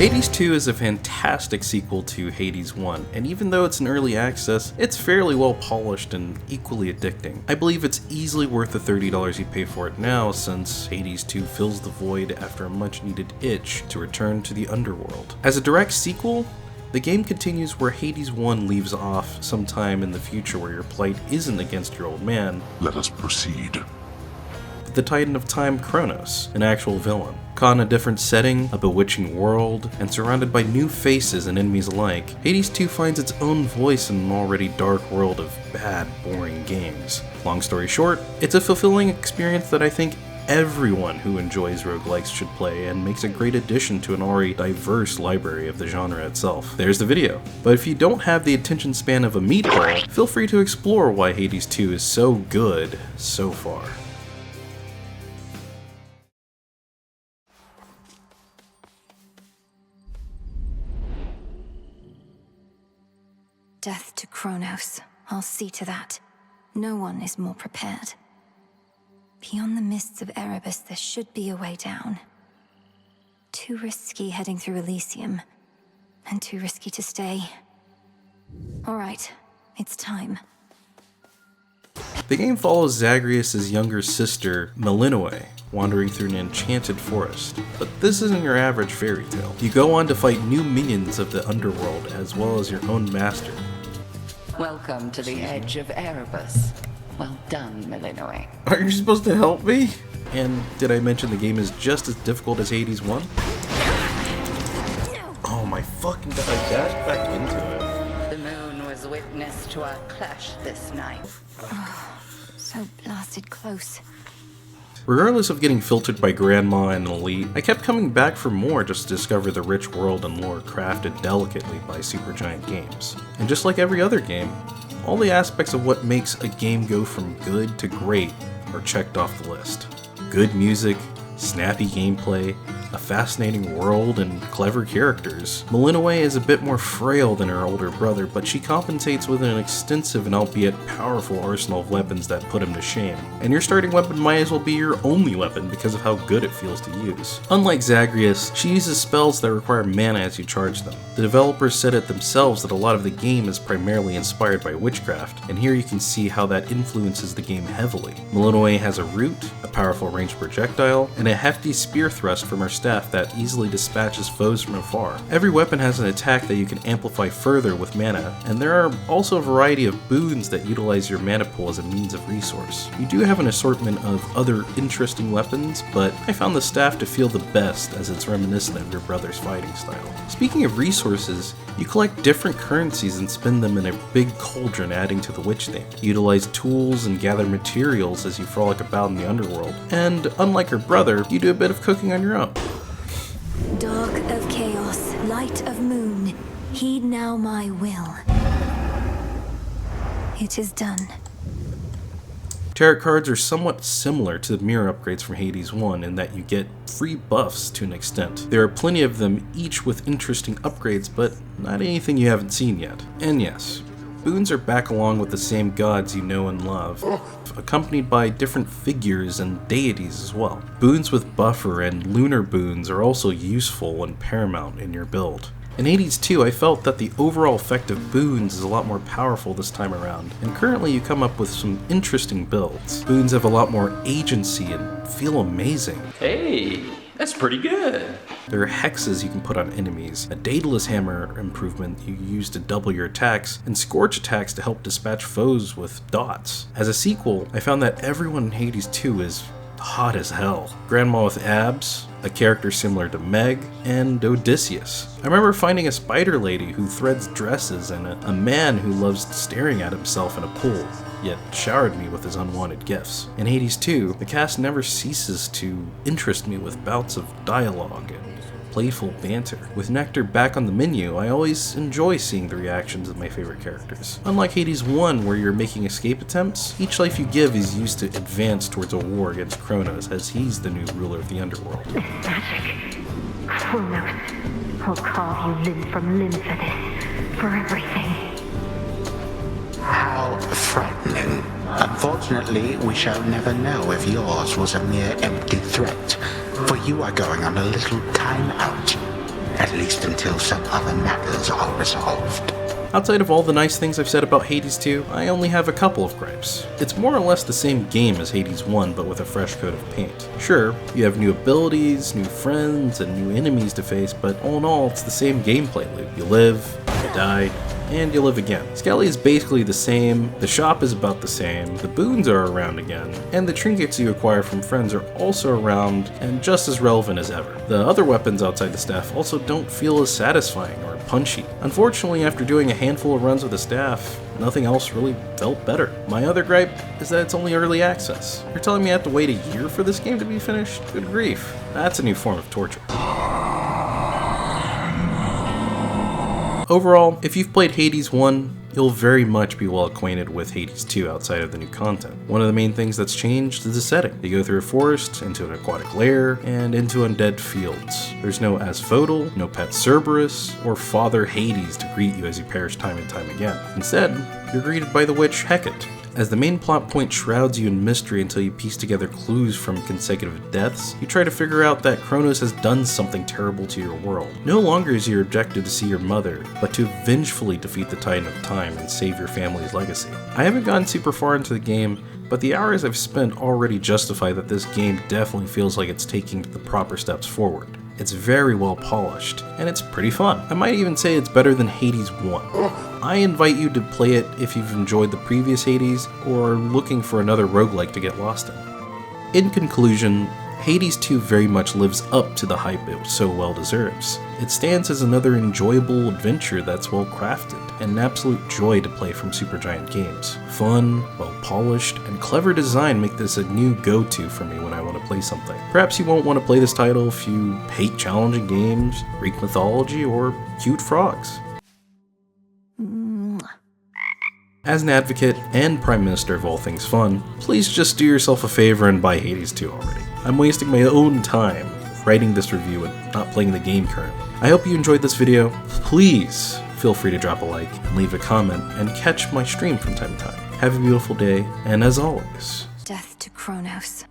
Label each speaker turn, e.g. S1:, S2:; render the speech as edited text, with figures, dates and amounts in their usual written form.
S1: Hades 2 is a fantastic sequel to Hades 1, and even though it's in early access, it's fairly well polished and equally addicting. I believe it's easily worth the $30 you pay for it now, since Hades 2 fills the void after a much needed itch to return to the underworld. As a direct sequel, the game continues where Hades 1 leaves off sometime in the future where your plight isn't against your old man.
S2: Let us proceed.
S1: The Titan of Time, Kronos, an actual villain. Caught in a different setting, a bewitching world, and surrounded by new faces and enemies alike, Hades 2 finds its own voice in an already dark world of bad, boring games. Long story short, it's a fulfilling experience that I think everyone who enjoys roguelikes should play, and makes a great addition to an already diverse library of the genre itself. There's the video. But if you don't have the attention span of a meatball, feel free to explore why Hades 2 is so good so far.
S3: Death to Kronos. I'll see to that. No one is more prepared. Beyond the mists of Erebus, there should be a way down. Too risky heading through Elysium, and too risky to stay. Alright, it's time.
S1: The game follows Zagreus' younger sister, Melinoe, wandering through an enchanted forest. But this isn't your average fairy tale. You go on to fight new minions of the underworld, as well as your own master.
S4: Welcome to the edge of Erebus. Well done, Melinoe.
S1: Are you supposed to help me? And did I mention the game is just as difficult as Hades 1? Oh my fucking god, I dashed back into it.
S4: The moon was witness to our clash this night.
S3: Oh, so blasted close.
S1: Regardless of getting filtered by Grandma and Elite, I kept coming back for more just to discover the rich world and lore crafted delicately by Supergiant Games. And just like every other game, all the aspects of what makes a game go from good to great are checked off the list. Good music, snappy gameplay, a fascinating world, and clever characters. Melinoe is a bit more frail than her older brother, but she compensates with an extensive and albeit powerful arsenal of weapons that put him to shame. And your starting weapon might as well be your only weapon because of how good it feels to use. Unlike Zagreus, she uses spells that require mana as you charge them. The developers said it themselves that a lot of the game is primarily inspired by witchcraft, and here you can see how that influences the game heavily. Melinoe has a root, a powerful ranged projectile, and a hefty spear thrust from her staff that easily dispatches foes from afar. Every weapon has an attack that you can amplify further with mana, and there are also a variety of boons that utilize your mana pool as a means of resource. You do have an assortment of other interesting weapons, but I found the staff to feel the best as it's reminiscent of your brother's fighting style. Speaking of resources, you collect different currencies and spin them in a big cauldron adding to the witch theme. You utilize tools and gather materials as you frolic about in the underworld, and unlike her brother, you do a bit of cooking on your own.
S3: Dark of chaos, light of moon, heed now my will. It is done.
S1: Tarot cards are somewhat similar to the mirror upgrades from Hades 1 in that you get free buffs to an extent. There are plenty of them, each with interesting upgrades, but not anything you haven't seen yet. And yes, boons are back along with the same gods you know and love, accompanied by different figures and deities as well. Boons with buffer and lunar boons are also useful and paramount in your build. In Hades 2, I felt that the overall effect of boons is a lot more powerful this time around, and currently you come up with some interesting builds. Boons have a lot more agency and feel amazing.
S5: Hey, that's pretty good.
S1: There are hexes you can put on enemies, a Daedalus hammer improvement you use to double your attacks, and scorch attacks to help dispatch foes with dots. As a sequel, I found that everyone in Hades 2 is hot as hell. Grandma with abs, a character similar to Meg, and Odysseus. I remember finding a spider lady who threads dresses and a man who loves staring at himself in a pool, yet showered me with his unwanted gifts. In Hades 2, the cast never ceases to interest me with bouts of dialogue and playful banter. With Nectar back on the menu, I always enjoy seeing the reactions of my favorite characters. Unlike Hades 1, where you're making escape attempts, each life you give is used to advance towards a war against Kronos, as he's the new ruler of the underworld.
S6: This magic. Kronos. I'll carve you limb from limb for this. For everything.
S7: How frightening. Unfortunately, we shall never know if yours was a mere empty threat, for you are going on a little time out. at least until some other matters are resolved.
S1: Outside of all the nice things I've said about Hades 2, I only have a couple of gripes. It's more or less the same game as Hades 1, but with a fresh coat of paint. Sure, you have new abilities, new friends, and new enemies to face, but all in all, it's the same gameplay loop. You live, you die, and you live again. Skelly is basically the same, the shop is about the same, the boons are around again, and the trinkets you acquire from friends are also around and just as relevant as ever. The other weapons outside the staff also don't feel as satisfying or punchy. Unfortunately, after doing a handful of runs with the staff, nothing else really felt better. My other gripe is that it's only early access. You're telling me I have to wait a year for this game to be finished? Good grief. That's a new form of torture. Overall, if you've played Hades 1, you'll very much be well acquainted with Hades 2 outside of the new content. One of the main things that's changed is the setting. You go through a forest, into an aquatic lair, and into undead fields. There's no Asphodel, no pet Cerberus, or Father Hades to greet you as you perish time and time again. Instead, you're greeted by the witch Hecate. As the main plot point shrouds you in mystery until you piece together clues from consecutive deaths, you try to figure out that Kronos has done something terrible to your world. No longer is your objective to see your mother, but to vengefully defeat the Titan of Time and save your family's legacy. I haven't gotten super far into the game, but the hours I've spent already justify that this game definitely feels like it's taking the proper steps forward. It's very well polished, and it's pretty fun. I might even say it's better than Hades 1. I invite you to play it if you've enjoyed the previous Hades, or are looking for another roguelike to get lost in. In conclusion, Hades 2 very much lives up to the hype it so well deserves. It stands as another enjoyable adventure that's well crafted, and an absolute joy to play from Supergiant Games. Fun, well polished, and clever design make this a new go-to for me when I want to play something. Perhaps you won't want to play this title if you hate challenging games, Greek mythology, or cute frogs. As an advocate and Prime Minister of all things fun, please just do yourself a favor and buy Hades 2 already. I'm wasting my own time writing this review and not playing the game currently. I hope you enjoyed this video. Please feel free to drop a like and leave a comment and catch my stream from time to time. Have a beautiful day, and as always,
S3: Death to Kronos.